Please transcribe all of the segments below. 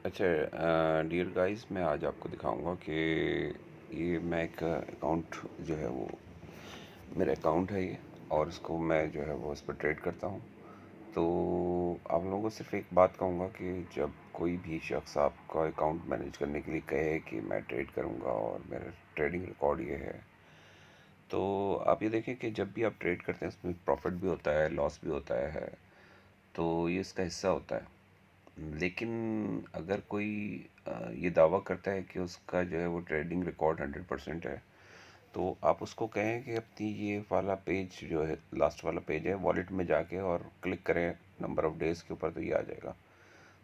अच्छा, dear guys, मैं आज आपको दिखाऊंगा कि ये मैं एक अकाउंट जो है वो मेरा अकाउंट है ये, और इसको मैं जो है वो इस पर ट्रेड करता हूँ। तो आप लोगों को सिर्फ एक बात कहूँगा कि जब कोई भी शख्स आपका अकाउंट मैनेज करने के लिए कहे कि मैं ट्रेड करूँगा और मेरा ट्रेडिंग रिकॉर्ड ये है, तो आप ये देखें कि जब भी आप ट्रेड करते हैं उसमें प्रॉफिट भी होता है, लॉस भी होता है, तो ये इसका हिस्सा होता है। लेकिन अगर कोई ये दावा करता है कि उसका जो है वो ट्रेडिंग रिकॉर्ड 100% है, तो आप उसको कहें कि अपनी ये वाला पेज जो है, लास्ट वाला पेज है, वॉलेट में जाके और क्लिक करें नंबर ऑफ़ डेज़ के ऊपर, तो ये आ जाएगा।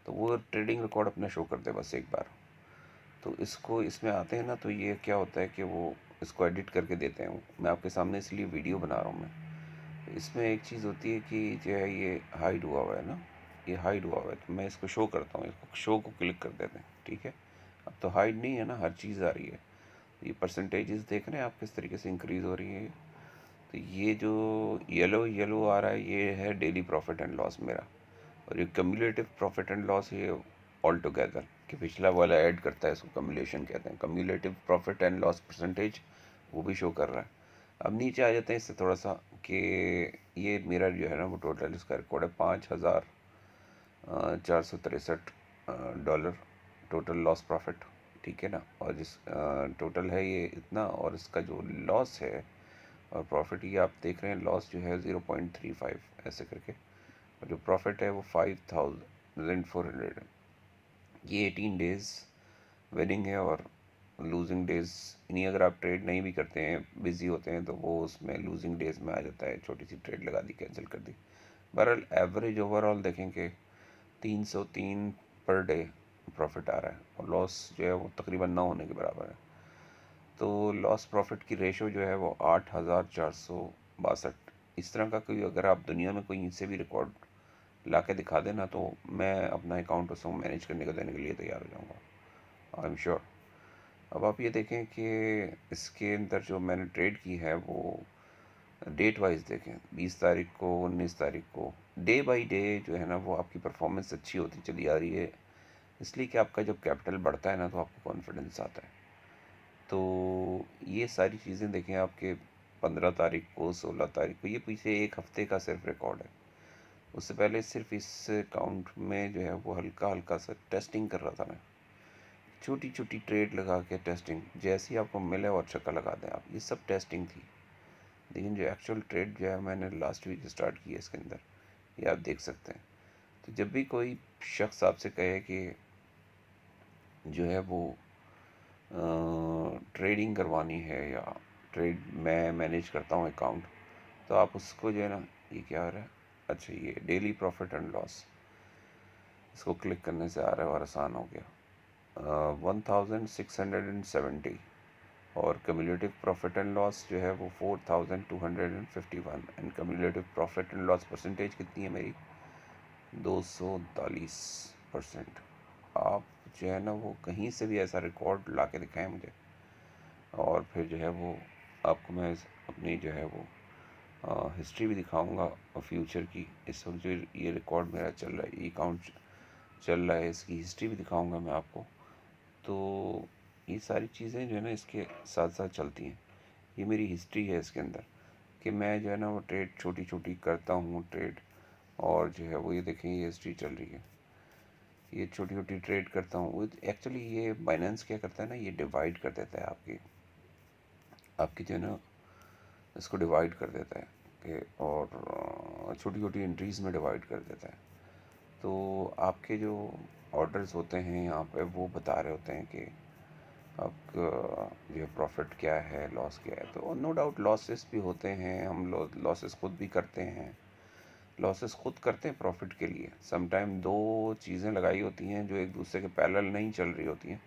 तो वो ट्रेडिंग रिकॉर्ड अपना शो कर दे बस एक बार। तो इसको इसमें आते हैं ना, तो ये क्या होता है कि वो इसको एडिट करके देते हैं। मैं आपके सामने इसलिए वीडियो बना रहा हूँ मैं। इसमें एक चीज़ होती है कि जो है ये हाइड हुआ हुआ है ना, ये हाइड हुआ हुआ है, तो मैं इसको शो करता हूँ, इसको शो को क्लिक कर देते हैं, ठीक है। अब तो हाइड नहीं है ना, हर चीज़ आ रही है। ये परसेंटेजेस देख रहे हैं आप किस तरीके से इंक्रीज़ हो रही है। तो ये जो येलो येलो आ रहा है, ये है डेली प्रॉफिट एंड लॉस मेरा। और ये कम्युलेटिव प्रॉफिट एंड लॉस, ये ऑल टुगेदर कि पिछला वाला ऐड करता है, इसको कम्युलेशन कहते हैं। Cumulative profit and loss percentage वो भी शो कर रहा है। अब नीचे आ जाते हैं इससे थोड़ा सा कि ये मेरा जो है ना वो टोटल इसका रिकॉर्ड है 5,463 डॉलर टोटल लॉस प्रॉफिट, ठीक है ना। और जिस टोटल है ये इतना, और इसका जो लॉस है और प्रॉफिट, ये आप देख रहे हैं, लॉस जो है 0.35 ऐसे करके, और जो प्रॉफिट है वो 5,400 है। ये 18 डेज़ विनिंग है और लूजिंग डेज़ इन्हीं, अगर आप ट्रेड नहीं भी करते हैं, बिज़ी होते हैं, तो वो उसमें लूजिंग डेज़ में आ जाता है। छोटी सी ट्रेड लगा दी, कैंसिल कर दी। बहरहाल एवरेज ओवरऑल देखेंगे 303 पर डे प्रॉफिट आ रहा है, और लॉस जो है वो तकरीबन ना होने के बराबर है। तो लॉस प्रॉफिट की रेशो जो है वो 8,462। इस तरह का कोई, अगर आप दुनिया में कोई इनसे भी रिकॉर्ड ला के दिखा देना, तो मैं अपना अकाउंट उसको मैनेज करने को देने के लिए तैयार हो जाऊँगा, आई एम श्योर। अब आप ये देखें कि इसके अंदर जो मैंने ट्रेड की है वो डेट वाइज देखें, 20 तारीख को, 19 तारीख को, डे बाय डे जो है ना वो आपकी परफॉर्मेंस अच्छी होती चली आ रही है। इसलिए कि आपका जब कैपिटल बढ़ता है ना, तो आपको कॉन्फिडेंस आता है। तो ये सारी चीज़ें देखें आपके 15 तारीख को, 16 तारीख को, ये पीछे एक हफ्ते का सिर्फ रिकॉर्ड है। उससे पहले सिर्फ इस अकाउंट में जो है वो हल्का हल्का सा टेस्टिंग कर रहा था मैं, छोटी छोटी ट्रेड लगा के टेस्टिंग, जैसे ही आपको मिले और चक्कर लगा दें आप, ये सब टेस्टिंग थी। लेकिन जो एक्चुअल ट्रेड जो है मैंने लास्ट वीक स्टार्ट की है इसके अंदर, ये आप देख सकते हैं। तो जब भी कोई शख्स आपसे कहे कि जो है वो ट्रेडिंग करवानी है या ट्रेड मैं मैनेज करता हूँ अकाउंट, तो आप उसको जो है ना, ये क्या आ रहा है, अच्छा ये डेली प्रॉफिट एंड लॉस, इसको क्लिक करने से आ रहा है और आसान हो गया। 1670, और कम्युलेटिव प्रॉफिट एंड लॉस जो है वो 4251, and cumulative profit and loss percentage कितनी है मेरी, 243%। आप जो है ना वो कहीं से भी ऐसा रिकॉर्ड ला के दिखाएं मुझे, और फिर जो है वो आपको मैं अपनी जो है वो हिस्ट्री भी दिखाऊंगा और फ्यूचर की। इस वक्त जो ये रिकॉर्ड मेरा चल रहा है, ये अकाउंट चल रहा है, इसकी हिस्ट्री भी दिखाऊंगा मैं आपको। तो ये सारी चीज़ें जो है ना इसके साथ साथ चलती हैं। ये मेरी हिस्ट्री है इसके अंदर, कि मैं जो है ना वो ट्रेड छोटी छोटी करता हूँ ट्रेड, और जो है वो ये देखें, ये हिस्ट्री चल रही है, ये छोटी छोटी ट्रेड करता हूँ। वो एक्चुअली ये बाइनेंस क्या करता है ना, ये डिवाइड कर देता है आपकी आपकी जो है ना, इसको डिवाइड कर देता है कि, और छोटी छोटी एंट्रीज़ में डिवाइड कर देता है। तो आपके जो ऑर्डर्स होते हैं यहाँ पे वो बता रहे होते हैं कि आपका जो है प्रॉफिट क्या है, लॉस क्या है। तो नो डाउट लॉसेस भी होते हैं, हम लॉसेस खुद भी करते हैं, लॉसेस खुद करते हैं प्रॉफिट के लिए। समटाइम दो चीज़ें लगाई होती हैं जो एक दूसरे के पैरेलल नहीं चल रही होती हैं,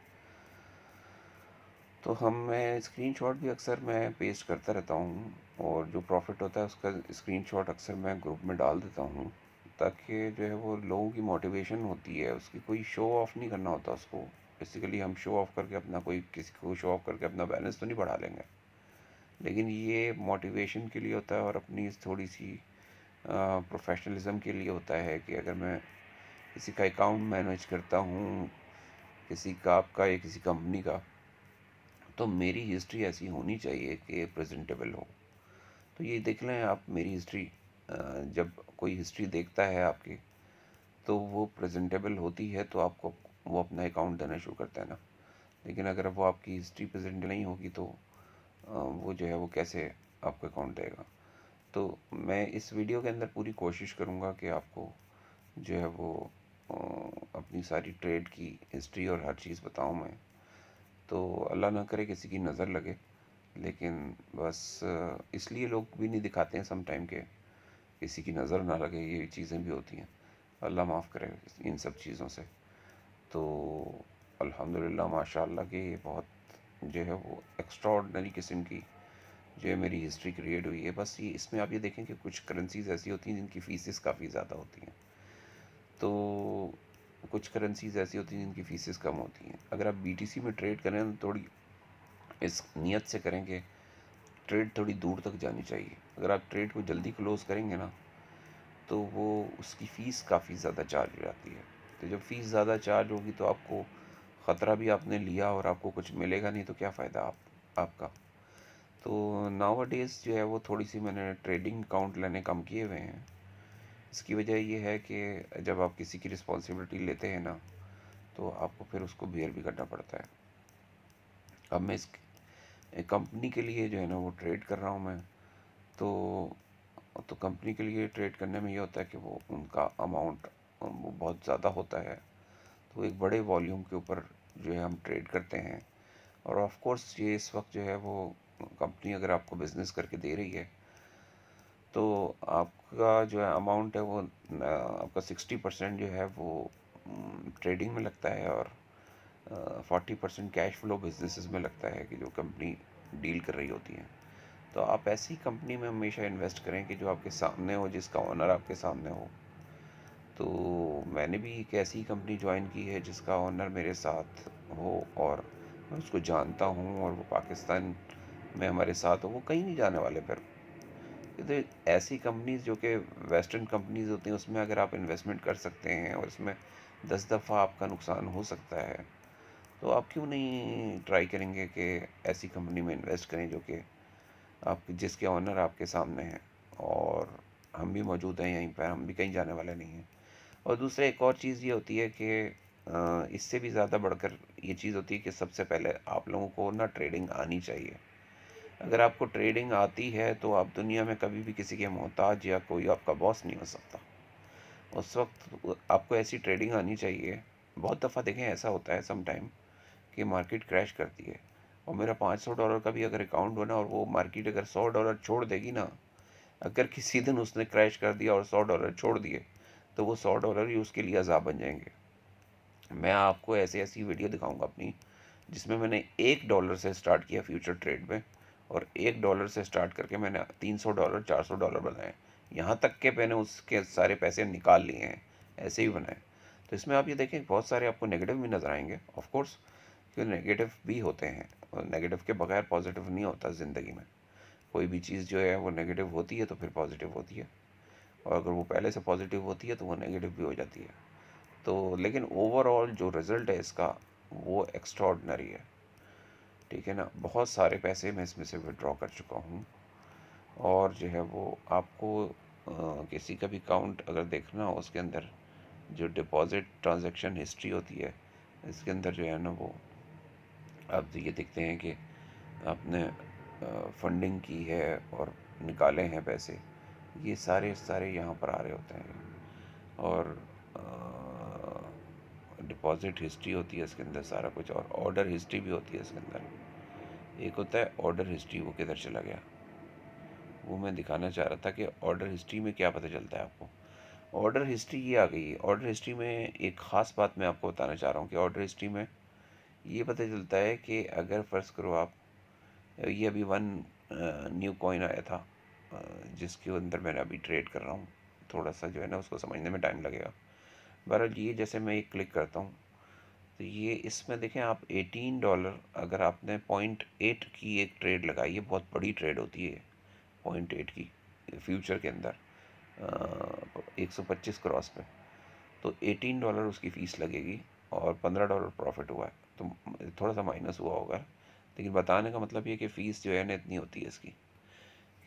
तो मैं स्क्रीनशॉट भी अक्सर मैं पेस्ट करता रहता हूँ, और जो प्रॉफिट होता है उसका स्क्रीनशॉट अक्सर मैं ग्रुप में डाल देता हूँ, ताकि जो है वो लोगों की मोटिवेशन होती है। उसकी कोई शो ऑफ नहीं करना होता उसको। बेसिकली हम शो ऑफ करके अपना, कोई किसी को शो ऑफ करके अपना बैलेंस तो नहीं बढ़ा लेंगे, लेकिन ये मोटिवेशन के लिए होता है, और अपनी थोड़ी सी प्रोफेशनलिज्म के लिए होता है कि अगर मैं किसी का अकाउंट मैनेज करता हूँ किसी का आपका या किसी कंपनी का, तो मेरी हिस्ट्री ऐसी होनी चाहिए कि प्रेजेंटेबल हो। तो ये देख लें आप, मेरी हिस्ट्री, जब कोई हिस्ट्री देखता है आपकी तो वो प्रेजेंटेबल होती है तो आपको वो अपना अकाउंट देना शुरू करता है ना। लेकिन अगर वो आपकी हिस्ट्री प्रेजेंट नहीं होगी तो वो जो है वो कैसे आपको अकाउंट देगा। तो मैं इस वीडियो के अंदर पूरी कोशिश करूँगा कि आपको जो है वो अपनी सारी ट्रेड की हिस्ट्री और हर चीज़ बताऊँ मैं। तो अल्लाह ना करे किसी की नज़र लगे, लेकिन बस इसलिए लोग भी नहीं दिखाते हैं सम टाइम के किसी की नज़र ना लगे, ये चीज़ें भी होती हैं। अल्लाह माफ़ करे इन सब चीज़ों से। तो अल्हम्दुलिल्लाह माशाअल्लाह कि ये बहुत जो है वो एक्स्ट्राऑर्डिनरी किस्म की जो है मेरी हिस्ट्री क्रिएट हुई है। बस ये इसमें आप ये देखें कि कुछ करेंसीज ऐसी होती हैं जिनकी फ़ीसेस काफ़ी ज़्यादा होती हैं, तो कुछ करेंसीज ऐसी होती हैं जिनकी फ़ीसेस कम होती हैं। अगर आप बीटीसी में ट्रेड करें तो थोड़ी इस नियत से करें कि ट्रेड थोड़ी दूर तक जानी चाहिए। अगर आप ट्रेड को जल्दी क्लोज़ करेंगे ना तो वो उसकी फ़ीस काफ़ी ज़्यादा चार्ज हो जाती है। तो जब फ़ीस ज़्यादा चार्ज होगी तो आपको ख़तरा भी आपने लिया और आपको कुछ मिलेगा नहीं, तो क्या फ़ायदा आपका। तो नाउ डेज़ जो है वो थोड़ी सी मैंने ट्रेडिंग अकाउंट लेने कम किए हुए हैं। इसकी वजह ये है कि जब आप किसी की रिस्पॉन्सिबिलिटी लेते हैं ना तो आपको फिर उसको बेयर भी करना पड़ता है। अब मैं इस कंपनी के लिए जो है ना वो ट्रेड कर रहा हूँ मैं। तो कंपनी के लिए ट्रेड करने में ये होता है कि वो उनका अमाउंट वो बहुत ज़्यादा होता है, तो एक बड़े वॉल्यूम के ऊपर जो है हम ट्रेड करते हैं। और ऑफ कोर्स ये इस वक्त जो है वो कंपनी अगर आपको बिज़नेस करके दे रही है तो आपका जो है अमाउंट है वो आपका 60% जो है वो ट्रेडिंग में लगता है और 40% कैश फ्लो बिजनेसेस में लगता है कि जो कंपनी डील कर रही होती है। तो आप ऐसी कंपनी में हमेशा इन्वेस्ट करें कि जो आपके सामने हो, जिसका ओनर आपके सामने हो। तो मैंने भी एक ऐसी कंपनी ज्वाइन की है जिसका ओनर मेरे साथ हो और मैं उसको जानता हूँ और वो पाकिस्तान में हमारे साथ हो, वो कहीं नहीं जाने वाले फिर। तो ऐसी कंपनीज जो कि वेस्टर्न कंपनीज होती हैं उसमें अगर आप इन्वेस्टमेंट कर सकते हैं और इसमें 10 दफ़ा आपका नुकसान हो सकता है, तो आप क्यों नहीं ट्राई करेंगे कि ऐसी कंपनी में इन्वेस्ट करें जो कि आप जिसके ऑनर आपके सामने हैं और हम भी मौजूद हैं यहीं पर, हम भी कहीं जाने वाले नहीं हैं। और दूसरा एक और चीज़ ये होती है कि इससे भी ज़्यादा बढ़कर ये चीज़ होती है कि सबसे पहले आप लोगों को ना ट्रेडिंग आनी चाहिए। अगर आपको ट्रेडिंग आती है तो आप दुनिया में कभी भी किसी के मोहताज या कोई आपका बॉस नहीं हो सकता। उस वक्त आपको ऐसी ट्रेडिंग आनी चाहिए। बहुत दफ़ा देखें ऐसा होता है सम टाइम कि मार्केट क्रैश करती है और मेरा $500 का भी अगर अकाउंट हो ना और वो मार्केट अगर $100 छोड़ देगी ना, अगर किसी दिन उसने क्रैश कर दिया और $100 छोड़ दिए तो वो $100 ही उसके लिए अज़ाब बन जाएंगे। मैं आपको ऐसी ऐसी वीडियो दिखाऊंगा अपनी जिसमें मैंने $1 से स्टार्ट किया फ्यूचर ट्रेड में और $1 से स्टार्ट करके मैंने $300 $400 बनाए। यहाँ तक के मैंने उसके सारे पैसे निकाल लिए हैं, ऐसे ही बनाए। तो इसमें आप ये देखें बहुत सारे आपको नेगेटिव भी नज़र आएंगे ऑफ कोर्स, क्योंकि नेगेटिव भी होते हैं और नेगेटिव के बगैर पॉजिटिव नहीं होता ज़िंदगी में। कोई भी चीज़ जो है वो नेगेटिव होती है तो फिर पॉजिटिव होती है, और अगर वो पहले से पॉजिटिव होती है तो वो नेगेटिव भी हो जाती है। तो लेकिन ओवरऑल जो रिज़ल्ट है इसका वो एक्स्ट्राऑर्डिनरी है। ठीक है ना, बहुत सारे पैसे मैं इसमें से विड्रॉ कर चुका हूँ। और जो है वो आपको किसी का भी अकाउंट अगर देखना हो उसके अंदर जो डिपॉज़िट ट्रांजैक्शन हिस्ट्री होती है, इसके अंदर जो है ना वो आप ये देखते हैं कि आपने फंडिंग की है और निकाले हैं पैसे, ये सारे सारे यहाँ पर आ रहे होते हैं। और डिपॉज़िट हिस्ट्री होती है इसके अंदर सारा कुछ, और ऑर्डर हिस्ट्री भी होती है इसके अंदर। एक होता है ऑर्डर हिस्ट्री, वो किधर चला गया, वो मैं दिखाना चाह रहा था कि ऑर्डर हिस्ट्री में क्या पता चलता है आपको। ऑर्डर हिस्ट्री ये आ गई है। ऑर्डर हिस्ट्री में एक ख़ास बात मैं आपको बताना चाह रहा हूँ कि ऑर्डर हिस्ट्री में ये पता चलता है कि अगर फ़र्ज़ करो आप, ये अभी वन न्यू कॉइन आया था जिसके अंदर मैंने अभी ट्रेड कर रहा हूँ। थोड़ा सा जो है ना उसको समझने में टाइम लगेगा। बहरहाल ये जैसे मैं एक क्लिक करता हूँ तो ये इसमें देखें आप $18, अगर आपने 0.8 की एक ट्रेड लगाई है, बहुत बड़ी ट्रेड होती है 0.8 की फ्यूचर के अंदर 125 क्रॉस पे, तो $18 उसकी फ़ीस लगेगी। और $15 प्रॉफिट हुआ है, तो थोड़ा सा माइनस हुआ होगा। लेकिन बताने का मतलब ये कि फ़ीस जो है ना इतनी होती है इसकी,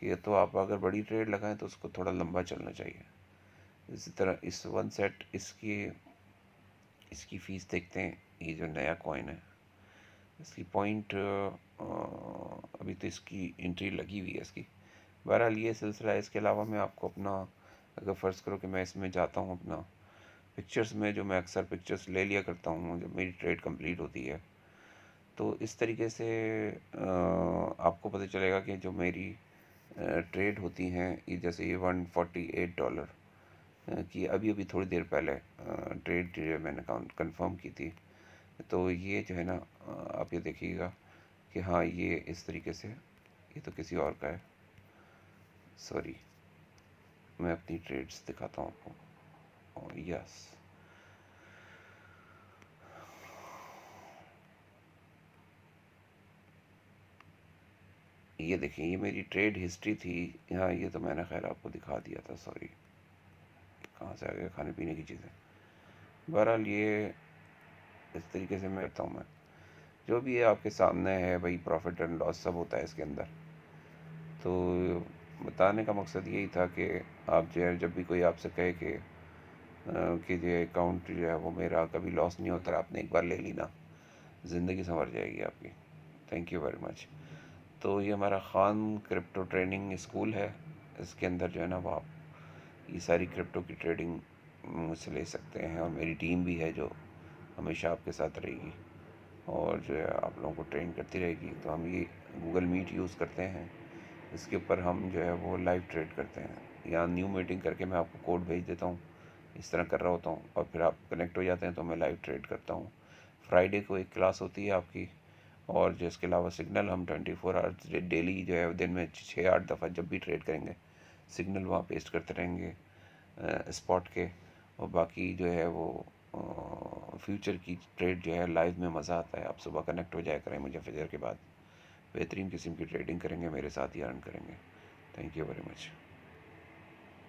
कि तो आप अगर बड़ी ट्रेड लगाएं तो उसको थोड़ा लंबा चलना चाहिए। इसी तरह इस वन सेट इसकी इसकी फ़ीस देखते हैं। ये जो नया कॉइन है इसकी पॉइंट अभी तो इसकी एंट्री लगी हुई है इसकी। बहरहाल ये सिलसिला है। इसके अलावा मैं आपको अपना, अगर फ़र्ज़ करो कि मैं इसमें जाता हूँ अपना पिक्चर्स में, जो मैं अक्सर पिक्चर्स ले लिया करता हूँ जब मेरी ट्रेड कंप्लीट होती है, तो इस तरीके से आपको पता चलेगा कि जो मेरी ट्रेड होती हैं, ये जैसे ये $148 की अभी अभी थोड़ी देर पहले ट्रेड जो है मैंने कंफर्म की थी। तो ये जो है ना, आप ये देखिएगा कि हाँ ये इस तरीके से, ये तो किसी और का है, सॉरी। मैं अपनी ट्रेड्स दिखाता हूँ आपको। यस, ये देखिए, ये मेरी ट्रेड हिस्ट्री थी। हाँ ये तो मैंने खैर आपको दिखा दिया था, सॉरी। कहाँ से आ गया खाने पीने की चीज़ें। बहरहाल ये इस तरीके से मैं करता हूँ। मैं जो भी है आपके सामने है भाई, प्रॉफिट एंड लॉस सब होता है इसके अंदर। तो बताने का मकसद यही था कि आप जो है, जब भी कोई आपसे कहे कि जो अकाउंट जो है वो मेरा कभी लॉस नहीं होता, आपने एक बार ले ली ना, ज़िंदगी संवर जाएगी आपकी। Thank you very much. तो ये हमारा ख़ान क्रिप्टो ट्रेडिंग स्कूल है। इसके अंदर जो है ना वो आप ये सारी क्रिप्टो की ट्रेडिंग मुझसे ले सकते हैं, और मेरी टीम भी है जो हमेशा आपके साथ रहेगी और जो है आप लोगों को ट्रेन करती रहेगी। तो हम ये गूगल मीट यूज़ करते हैं, इसके ऊपर हम जो है वो लाइव ट्रेड करते हैं। या न्यू मीटिंग करके मैं आपको कोड भेज देता हूँ, इस तरह कर रहा होता हूँ, और फिर आप कनेक्ट हो जाते हैं तो मैं लाइव ट्रेड करता हूँ। फ्राइडे को एक क्लास होती है आपकी, और जो इसके अलावा सिग्नल हम 24 आवर्स डेली जो है दिन में 6-8 दफ़ा जब भी ट्रेड करेंगे सिग्नल वहाँ पेस्ट करते रहेंगे स्पॉट के। और बाकी जो है वो फ्यूचर की ट्रेड जो है लाइव में मज़ा आता है। आप सुबह कनेक्ट हो जाया करें मुझे फजर के बाद, बेहतरीन किस्म की ट्रेडिंग करेंगे, मेरे साथ ही अर्न करेंगे। Thank you very much.